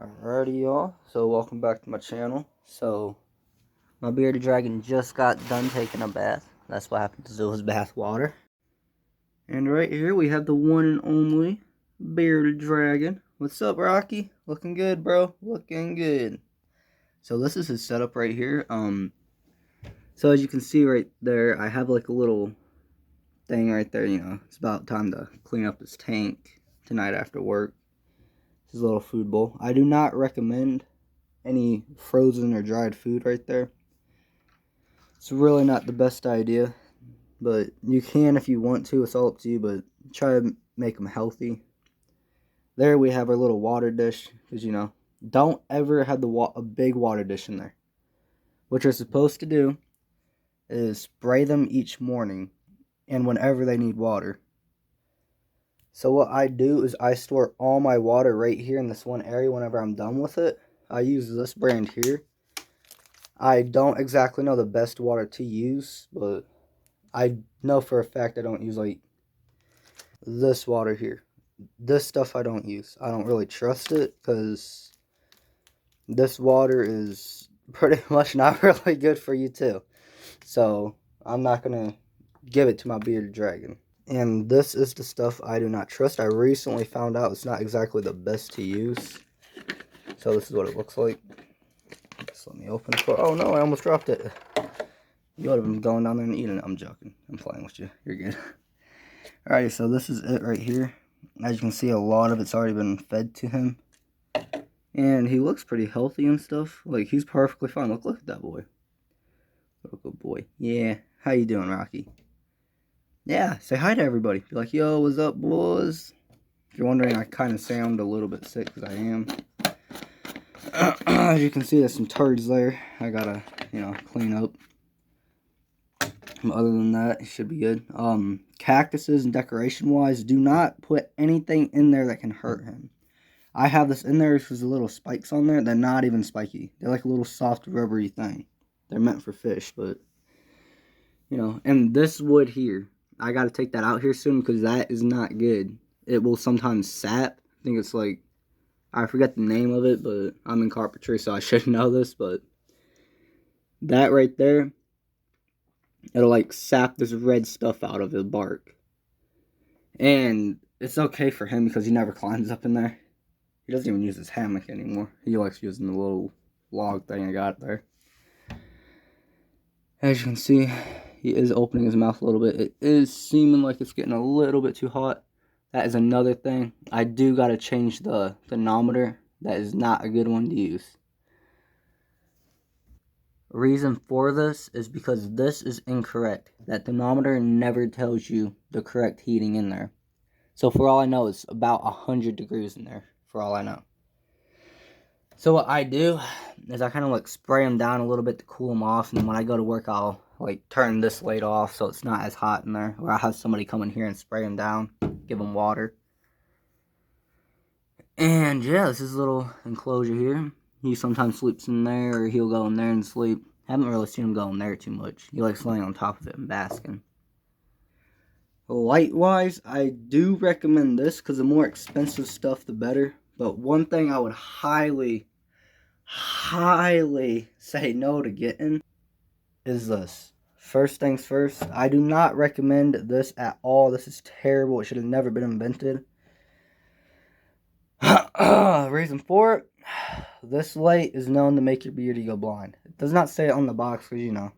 Alrighty, y'all. So welcome back to my channel. So my bearded dragon just got done taking a bath. That's what happens to his bath water. And right here we have the one and only bearded dragon. What's up, Rocky? Looking good, bro. Looking good. So this is his setup right here. So as you can see right there, I have like a little thing right there. You know, it's about time to clean up his tank tonight after work. His little food bowl. I do not recommend any frozen or dried food right there. It's really not the best idea, but you can if you want to. It's all up to you, but try to make them healthy. There we have our little water dish, because, you know, don't ever have a big water dish in there. What you're supposed to do is spray them each morning and whenever they need water. So what I do is I store all my water right here in this one area whenever I'm done with it. I use this brand here. I don't exactly know the best water to use, but I know for a fact I don't use like this water here. This stuff I don't use. I don't really trust it because this water is pretty much not really good for you too. So I'm not going to give it to my bearded dragon. And this is the stuff I do not trust. I recently found out it's not exactly the best to use. So this is what it looks like. Just let me open it for. Oh no, I almost dropped it. You would have been going down there and eating it. I'm joking. I'm playing with you. You're good. Alrighty, so this is it right here. As you can see, a lot of it's already been fed to him. And he looks pretty healthy and stuff. Like, he's perfectly fine. Look at that boy. Little good boy. Yeah. How you doing, Rocky? Yeah, say hi to everybody. Be like, yo, what's up, boys? If you're wondering, I kind of sound a little bit sick, because I am. As you can see, there's some turds there. I gotta, you know, clean up. Other than that, it should be good. Cactuses and decoration wise, do not put anything in there that can hurt him. I have this in there because the little spikes on there. They're not even spiky. They're like a little soft rubbery thing. They're meant for fish, but you know. And this wood here, I got to take that out here soon because that is not good. It will sometimes sap. I think it's like, I forget the name of it, but I'm in carpentry, so I should know this. But that right there, it'll like sap this red stuff out of the bark. And it's okay for him because he never climbs up in there. He doesn't even use his hammock anymore. He likes using the little log thing I got there. As you can see, he is opening his mouth a little bit. It is seeming like it's getting a little bit too hot. That is another thing. I do got to change the thermometer. That is not a good one to use. Reason for this is because this is incorrect. That thermometer never tells you the correct heating in there. So for all I know, it's about 100 degrees in there, for all I know. So what I do is I kind of like spray them down a little bit to cool them off, and then when I go to work, I'll like turn this light off so it's not as hot in there, or I'll have somebody come in here and spray them down, give them water. And yeah, this is a little enclosure here. He sometimes sleeps in there, or he'll go in there and sleep. Haven't really seen him go in there too much. He likes laying on top of it and basking. Light-wise, I do recommend this because the more expensive stuff, the better. But one thing I would highly say no to getting is this. First things first, I do not recommend this at all. This is terrible. It should have never been invented. Reason for it, this light is known to make your beardy go blind. It does not say it on the box because, you know,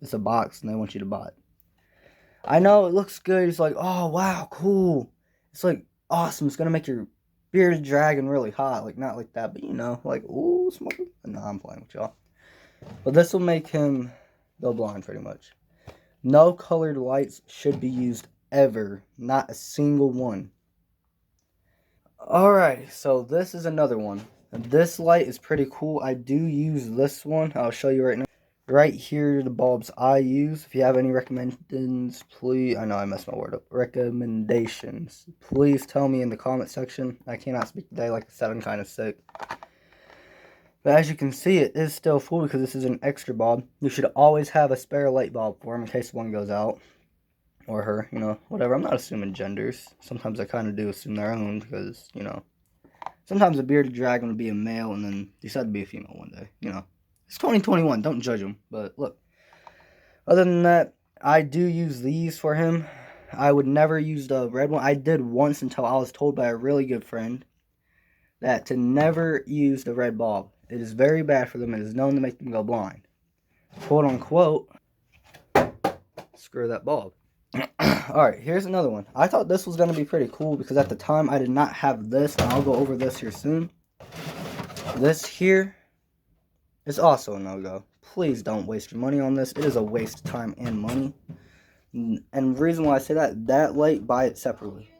it's a box and they want you to buy it. I know it looks good. It's like, oh, wow, cool. It's like, awesome. It's going to make your bearded dragon really hot. Like, not like that, but, you know, like, ooh, smoking. No, I'm playing with y'all. But this will make him go blind, pretty much. No colored lights should be used ever. Not a single one. Alright, so this is another one. This light is pretty cool. I do use this one. I'll show you right now. Right here are the bulbs I use. If you have any recommendations, please, I know I messed my word up. Recommendations. Please tell me in the comment section. I cannot speak today, like I said, I'm kind of sick. But as you can see, it is still full because this is an extra bulb. You should always have a spare light bulb for him in case one goes out. Or her, you know, whatever. I'm not assuming genders. Sometimes I kind of do assume their own because, you know, Sometimes a bearded dragon would be a male and then decide to be a female one day. You know, it's 2021. Don't judge him. But look, other than that, I do use these for him. I would never use the red one. I did once until I was told by a really good friend that to never use the red bulb. It is very bad for them. It is known to make them go blind. Quote unquote, screw that bulb. Alright, here's another one. I thought this was going to be pretty cool because at the time I did not have this, and I'll go over this here soon. This here is also a no-go. Please don't waste your money on this. It is a waste of time and money. And the reason why I say that light, buy it separately.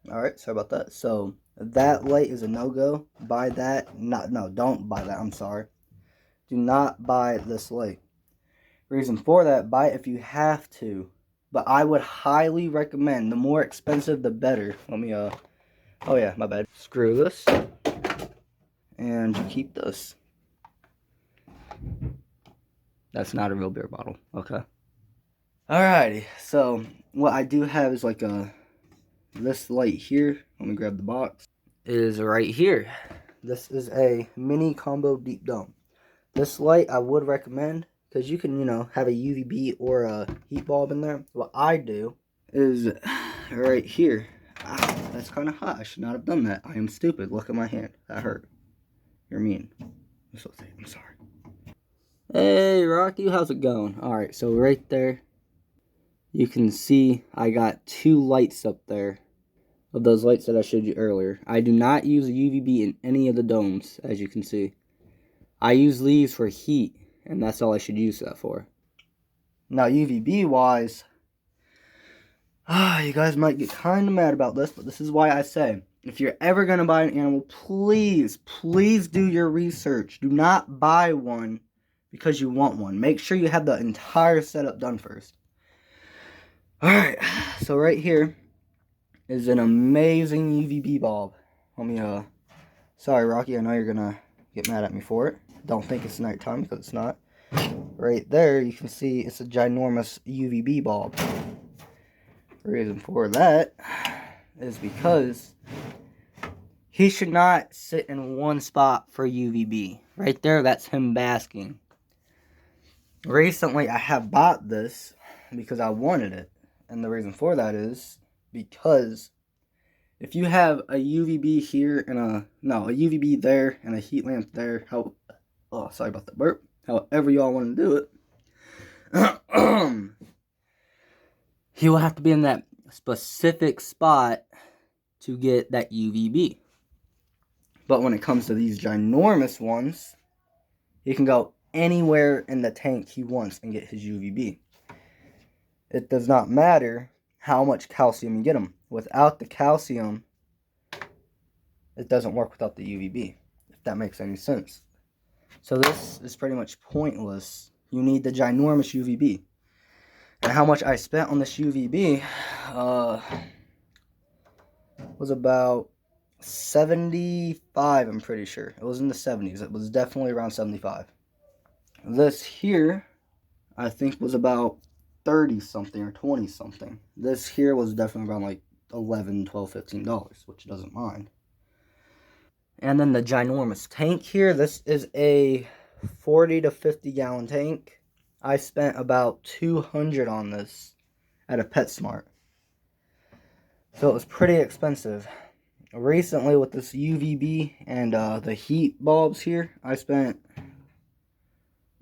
Alright, sorry about that. So, that light is a no-go. Buy that. No, don't buy that. I'm sorry. Do not buy this light. Reason for that, buy it if you have to. But I would highly recommend, the more expensive the better. Let me, oh yeah, my bad. Screw this. And keep this. That's not a real beer bottle, okay. Alrighty, so what I do have is like this light here. Let me grab the box. Is right here. This is a mini combo deep dome. This light I would recommend because you can, you know, have a UVB or a heat bulb in there. What I do is right here. Ow, that's kind of hot. I should not have done that. I am stupid. Look at my hand. That hurt. You're mean. I'm sorry. Hey, Rocky, how's it going? Alright, so right there, you can see I got 2 lights up there of those lights that I showed you earlier. I do not use a UVB in any of the domes, as you can see. I use these for heat, and that's all I should use that for. Now, UVB-wise, you guys might get kind of mad about this, but this is why I say, if you're ever going to buy an animal, please do your research. Do not buy one because you want one. Make sure you have the entire setup done first. Alright, so right here is an amazing UVB bulb. Let me, sorry Rocky, I know you're gonna get mad at me for it. Don't think it's nighttime because it's not. Right there, you can see it's a ginormous UVB bulb. The reason for that is because he should not sit in one spot for UVB. Right there, that's him basking. Recently, I have bought this because I wanted it. And the reason for that is because if you have a UVB here and a UVB there and a heat lamp there, sorry about the burp, however y'all want to do it, he will have to be in that specific spot to get that UVB. But when it comes to these ginormous ones, he can go anywhere in the tank he wants and get his UVB. It does not matter how much calcium you get him. Without the calcium, it doesn't work without the UVB, if that makes any sense. So this is pretty much pointless. You need the ginormous UVB. And how much I spent on this UVB was about $75, I'm pretty sure. It was in the 70s. It was definitely around 75. This here, I think, was about 30 something or 20 something. This here was definitely around like $11, $12, $15, which doesn't mind. And then the ginormous tank here, this is a 40 to 50 gallon tank. I spent about $200 on this at a PetSmart. So it was pretty expensive. Recently with this UVB and the heat bulbs here, I spent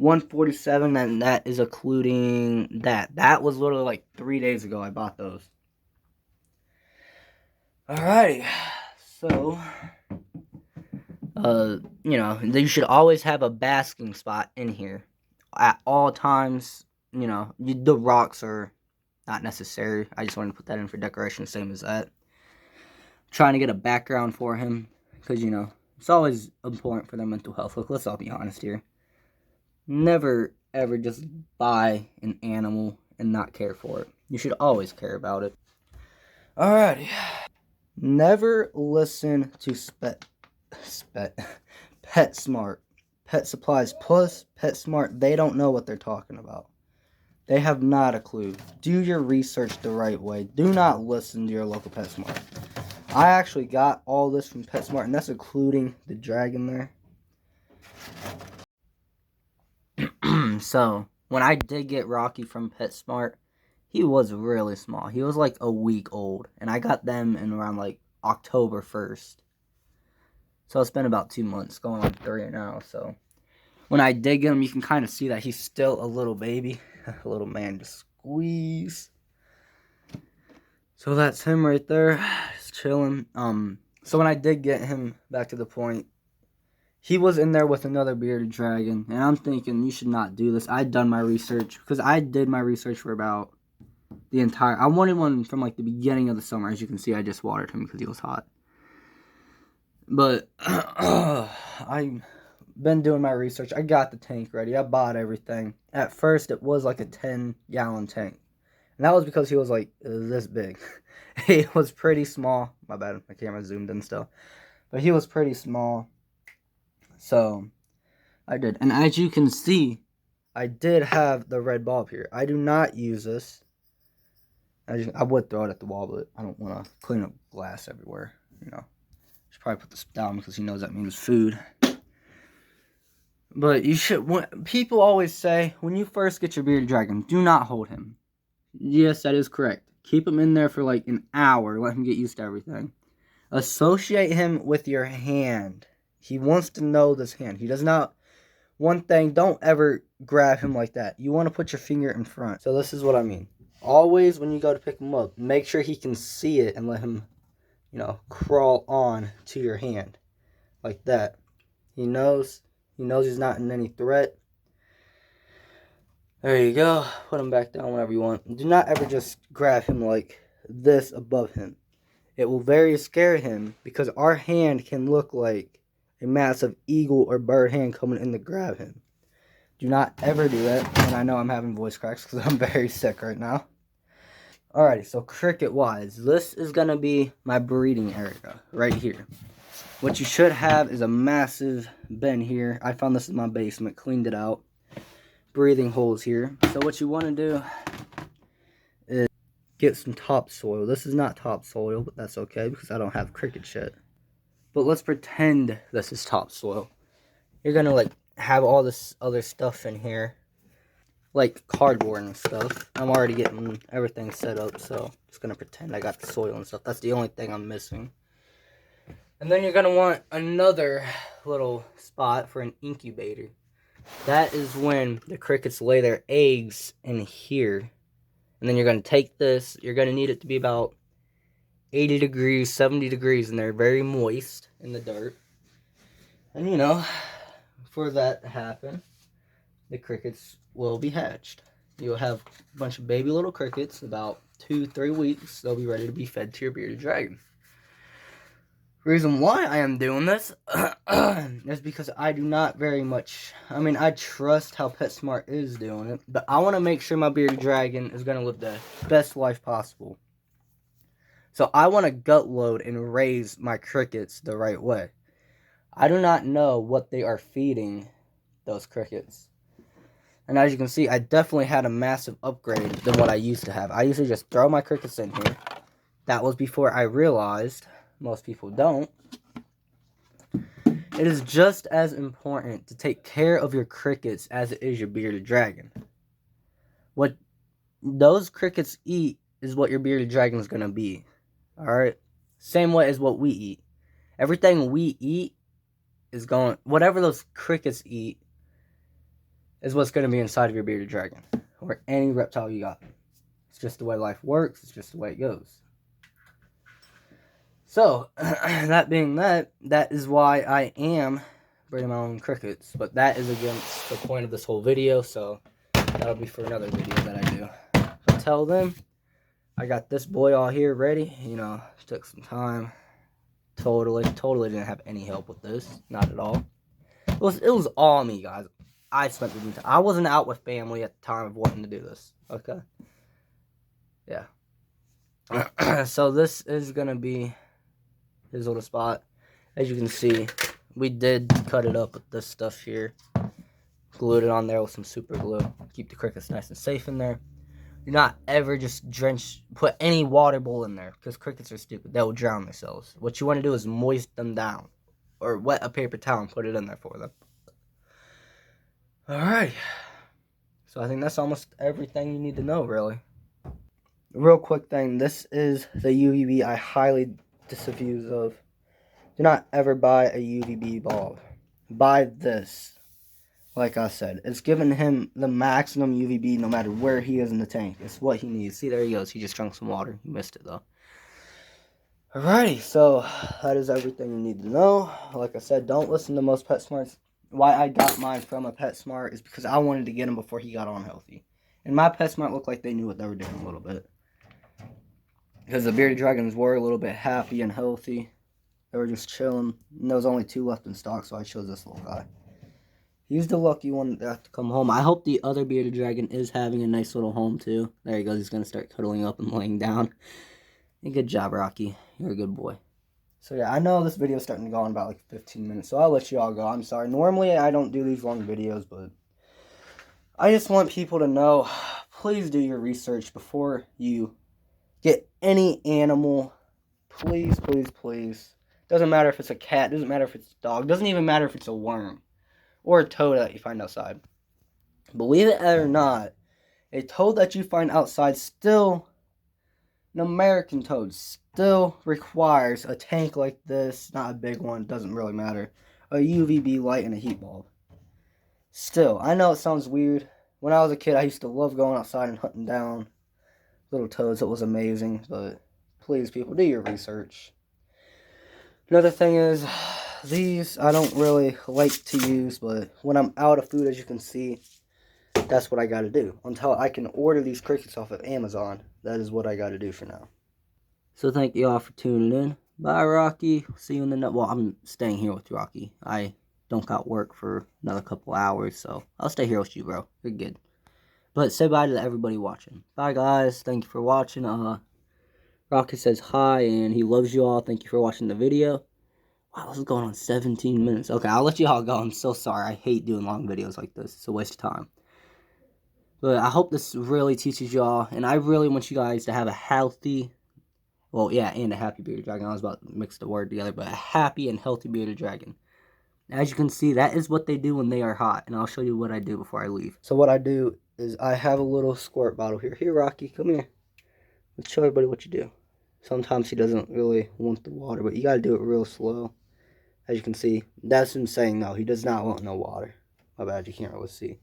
$147, and that is including that. That was literally like 3 days ago I bought those. Alrighty, so you know, you should always have a basking spot in here at all times. You know, the rocks are not necessary. I just wanted to put that in for decoration, same as that. Trying to get a background for him because, you know, it's always important for their mental health. Look, let's all be honest here. Never, ever just buy an animal and not care for it. You should always care about it. Alrighty. Never listen to PetSmart. Pet Supplies Plus, PetSmart, they don't know what they're talking about. They have not a clue. Do your research the right way. Do not listen to your local PetSmart. I actually got all this from PetSmart, and that's including the dragon there. So, when I did get Rocky from PetSmart, he was really small. He was like a week old, and I got them in around like October 1st. So it's been about 2 months, going on 3 now. So when I did get him, you can kind of see that he's still a little baby, a little man to squeeze. So that's him right there, just chilling. So when I did get him back to the point, he was in there with another bearded dragon, and I'm thinking you should not do this. I'd done my research, because I did my research for about the entire... I wanted one from like the beginning of the summer. As you can see, I just watered him because he was hot. But I've been doing my research. I got the tank ready. I bought everything. At first, it was like a 10-gallon tank. And that was because he was like this big. He was pretty small. My bad, my camera zoomed in still. But he was pretty small. So, I did. And as you can see, I did have the red bulb here. I do not use this. I would throw it at the wall, but I don't want to clean up glass everywhere. You know, should probably put this down because he knows that means food. But you should. People always say when you first get your bearded dragon, do not hold him. Yes, that is correct. Keep him in there for like an hour. Let him get used to everything. Associate him with your hand. He wants to know this hand. He does not. One thing, don't ever grab him like that. You want to put your finger in front. So this is what I mean. Always when you go to pick him up, make sure he can see it and let him, you know, crawl on to your hand. Like that. He knows he's not in any threat. There you go. Put him back down whenever you want. Do not ever just grab him like this above him. It will very scare him because our hand can look like a massive eagle or bird hand coming in to grab him. Do not ever do that. And I know I'm having voice cracks because I'm very sick right now. Alrighty, so cricket-wise, this is going to be my breeding area right here. What you should have is a massive bin here. I found this in my basement, cleaned it out. Breathing holes here. So what you want to do is get some topsoil. This is not topsoil, but that's okay because I don't have cricket shit. But let's pretend this is topsoil. You're going to like have all this other stuff in here. Like cardboard and stuff. I'm already getting everything set up, so I'm just going to pretend I got the soil and stuff. That's the only thing I'm missing. And then you're going to want another little spot for an incubator. That is when the crickets lay their eggs in here. And then you're going to take this. You're going to need it to be about 80 degrees, 70 degrees, and they're very moist in the dirt. And you know, for that to happen, the crickets will be hatched. You'll have a bunch of baby little crickets. About 2-3 weeks, they'll be ready to be fed to your bearded dragon. Reason why I am doing this is because I do not very much... I mean, I trust how PetSmart is doing it, but I want to make sure my bearded dragon is going to live the best life possible. So I want to gut load and raise my crickets the right way. I do not know what they are feeding those crickets. And as you can see, I definitely had a massive upgrade than what I used to have. I used to just throw my crickets in here. That was before I realized, most people don't, it is just as important to take care of your crickets as it is your bearded dragon. What those crickets eat is what your bearded dragon is going to be. Alright? Same way as what we eat. Everything we eat is going... Whatever those crickets eat is what's going to be inside of your bearded dragon. Or any reptile you got. It's just the way life works. It's just the way it goes. So, that being that is why I am breeding my own crickets. But that is against the point of this whole video, so that'll be for another video that I do. Until then, I got this boy all here ready. You know, took some time. Totally didn't have any help with this. Not at all. It was all me, guys. I spent the time. I wasn't out with family at the time of wanting to do this. Okay? Yeah. So this is going to be his little spot. As you can see, we did cut it up with this stuff here. Glued it on there with some super glue. Keep the crickets nice and safe in there. Do not ever just put any water bowl in there, because crickets are stupid. They will drown themselves. What you want to do is moist them down, or wet a paper towel and put it in there for them. Alright, so I think that's almost everything you need to know, really. Real quick thing, this is the UVB I highly disabuse of. Do not ever buy a Uvb bulb. Buy this. Like I said, it's giving him the maximum UVB no matter where he is in the tank. It's what he needs. See, there he goes. He just drank some water. He missed it, though. Alrighty, so that is everything you need to know. Like I said, don't listen to most PetSmarts. Why I got mine from a PetSmart is because I wanted to get him before he got unhealthy. And my PetSmart looked like they knew what they were doing a little bit. Because the bearded dragons were a little bit happy and healthy. They were just chilling. And there was only 2 left in stock, so I chose this little guy. He's the lucky one that have to come home. I hope the other bearded dragon is having a nice little home, too. There he goes. He's going to start cuddling up and laying down. And good job, Rocky. You're a good boy. So, yeah, I know this video is starting to go on about, like, 15 minutes, so I'll let you all go. I'm sorry. Normally, I don't do these long videos, but I just want people to know, please do your research before you get any animal. Please, please, please. Doesn't matter if it's a cat. Doesn't matter if it's a dog. Doesn't even matter if it's a worm. Or a toad that you find outside. Believe it or not, a toad that you find outside still, an American toad, still requires a tank like this. Not a big one, doesn't really matter. A UVB light and a heat bulb. Still, I know it sounds weird. When I was a kid, I used to love going outside and hunting down little toads. It was amazing, but please, people, do your research. Another thing is, these I don't really like to use, but when I'm out of food, as you can see, that's what I got to do. Until I can order these crickets off of Amazon, that is what I got to do for now. So thank you all for tuning in. Bye, Rocky. See you in the next. Well, I'm staying here with Rocky. I don't got work for another couple hours, so I'll stay here with you, bro. You're good. But say bye to everybody watching. Bye, guys. Thank you for watching. Rocky says hi, and he loves you all. Thank you for watching the video. Wow, this is going on 17 minutes. Okay, I'll let you all go. I'm so sorry. I hate doing long videos like this. It's a waste of time. But I hope this really teaches y'all. And I really want you guys to have a healthy... Well, yeah, and a happy bearded dragon. I was about to mix the word together. But a happy and healthy bearded dragon. As you can see, that is what they do when they are hot. And I'll show you what I do before I leave. So what I do is I have a little squirt bottle here. Here, Rocky, come here. Let's show everybody what you do. Sometimes he doesn't really want the water, but you got to do it real slow. As you can see, that's him saying no. He does not want no water. My bad, you can't really see.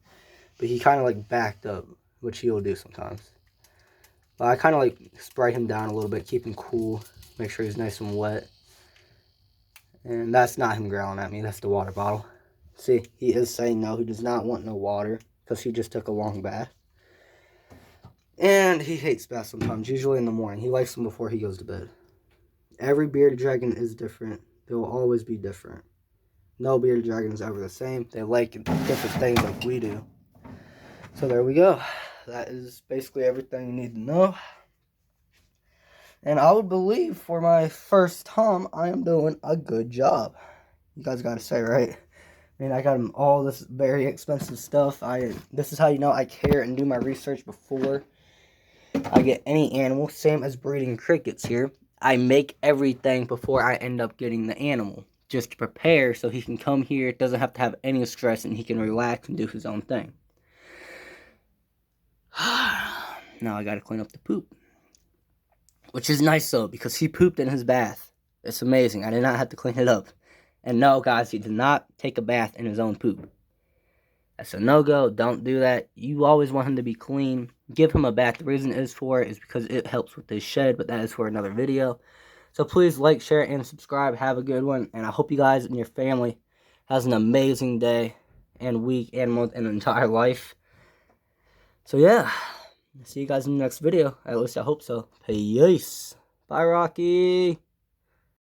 But he kind of like backed up, which he'll do sometimes. But I kind of like spray him down a little bit, keep him cool, make sure he's nice and wet. And that's not him growling at me, that's the water bottle. See, he is saying no. He does not want no water because he just took a long bath. And he hates baths sometimes, usually in the morning. He likes them before he goes to bed. Every bearded dragon is different. They will always be different. No bearded dragon is ever the same. They like different things like we do. So there we go. That is basically everything you need to know. And I would believe for my first time, I am doing a good job. You guys got to say, right? I mean, I got him all this very expensive stuff. This is how you know I care and do my research before I get any animal. Same as breeding crickets here. I make everything before I end up getting the animal. Just to prepare so he can come here, doesn't have to have any stress, and he can relax and do his own thing. Now I gotta clean up the poop. Which is nice though, because he pooped in his bath. It's amazing. I did not have to clean it up. And no, guys, he did not take a bath in his own poop. That's a no-go. Don't do that. You always want him to be clean. Give him a bath. The reason it is for is because it helps with his shed, but that is for another video. So please like, share, and subscribe. Have a good one. And I hope you guys and your family has an amazing day and week and month and entire life. So yeah, see you guys in the next video. At least I hope so. Peace. Bye, Rocky.